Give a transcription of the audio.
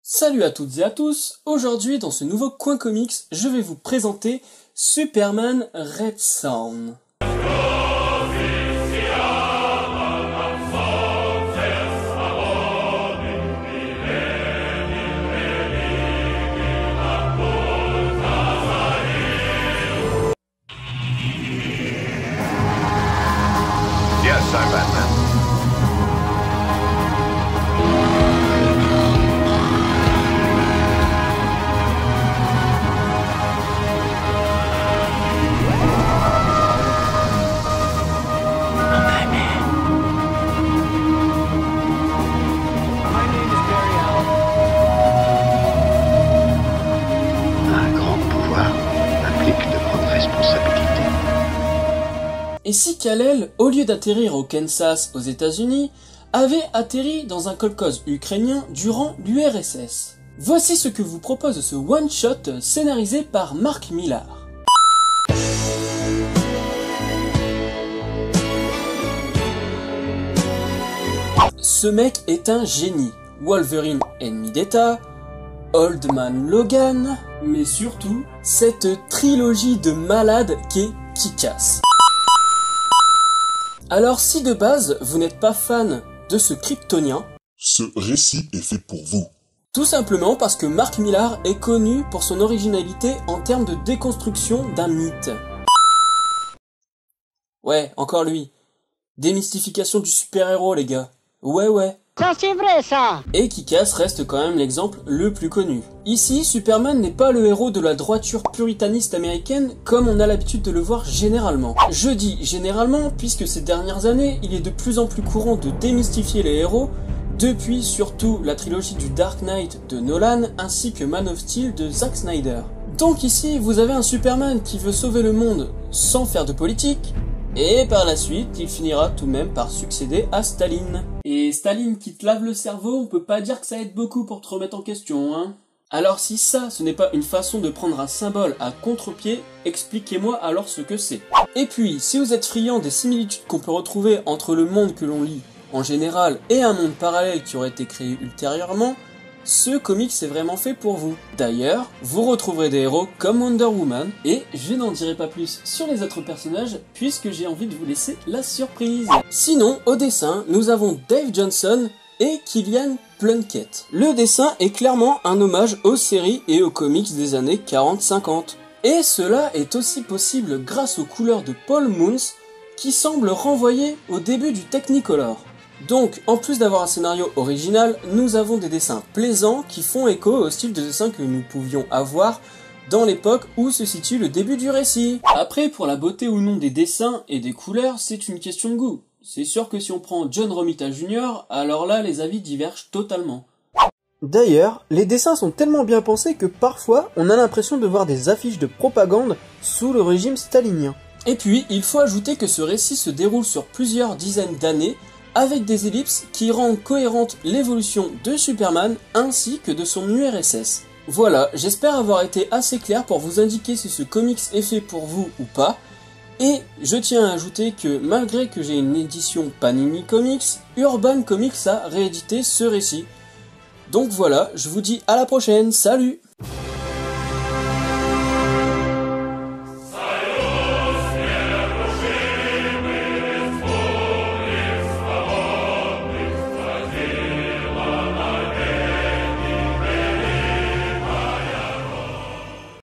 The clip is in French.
Salut à toutes et à tous, aujourd'hui dans ce nouveau coin comics, je vais vous présenter Superman Red Son. Yes, I'm Batman. Un grand pouvoir implique de grandes responsabilités. Et si Kal-El, au lieu d'atterrir au Kansas aux États-Unis, avait atterri dans un kolkhoz ukrainien durant l'URSS? Voici ce que vous propose ce one-shot scénarisé par Mark Millar. Ce mec est un génie. Wolverine, ennemi d'État, Old Man Logan, mais surtout, cette trilogie de malades qu'est Kick-Ass. Alors si de base, vous n'êtes pas fan de ce kryptonien, Ce récit est fait pour vous. tout simplement parce que Mark Millar est connu pour son originalité en termes de déconstruction d'un mythe. Ouais, encore lui. Démystification du super-héros, les gars. Ouais. Ça c'est vrai ça. Et Kick-Ass reste quand même l'exemple le plus connu. Ici, Superman n'est pas le héros de la droiture puritaniste américaine comme on a l'habitude de le voir généralement. Je dis généralement puisque ces dernières années, il est de plus en plus courant de démystifier les héros, depuis surtout la trilogie du Dark Knight de Nolan ainsi que Man of Steel de Zack Snyder. Donc ici, vous avez un Superman qui veut sauver le monde sans faire de politique, et par la suite, il finira tout de même par succéder à Staline. Et Staline qui te lave le cerveau, on peut pas dire que ça aide beaucoup pour te remettre en question, hein. Alors si ça, ce n'est pas une façon de prendre un symbole à contre-pied, expliquez-moi alors ce que c'est. Et puis, si vous êtes friand des similitudes qu'on peut retrouver entre le monde que l'on lit en général et un monde parallèle qui aurait été créé ultérieurement, ce comic c'est vraiment fait pour vous. D'ailleurs, vous retrouverez des héros comme Wonder Woman, et je n'en dirai pas plus sur les autres personnages, puisque j'ai envie de vous laisser la surprise. Sinon, au dessin, nous avons Dave Johnson et Killian Plunkett. Le dessin est clairement un hommage aux séries et aux comics des années 40-50. Et cela est aussi possible grâce aux couleurs de Paul Moons, qui semblent renvoyer au début du Technicolor. Donc, en plus d'avoir un scénario original, nous avons des dessins plaisants qui font écho au style de dessin que nous pouvions avoir dans l'époque où se situe le début du récit. Après, pour la beauté ou non des dessins et des couleurs, c'est une question de goût. C'est sûr que si on prend John Romita Jr., alors là, les avis divergent totalement. D'ailleurs, les dessins sont tellement bien pensés que parfois, on a l'impression de voir des affiches de propagande sous le régime stalinien. Et puis, il faut ajouter que ce récit se déroule sur plusieurs dizaines d'années, avec des ellipses qui rendent cohérente l'évolution de Superman ainsi que de son URSS. Voilà, j'espère avoir été assez clair pour vous indiquer si ce comics est fait pour vous ou pas. Et je tiens à ajouter que malgré que j'ai une édition Panini Comics, Urban Comics a réédité ce récit. Donc voilà, je vous dis à la prochaine, salut!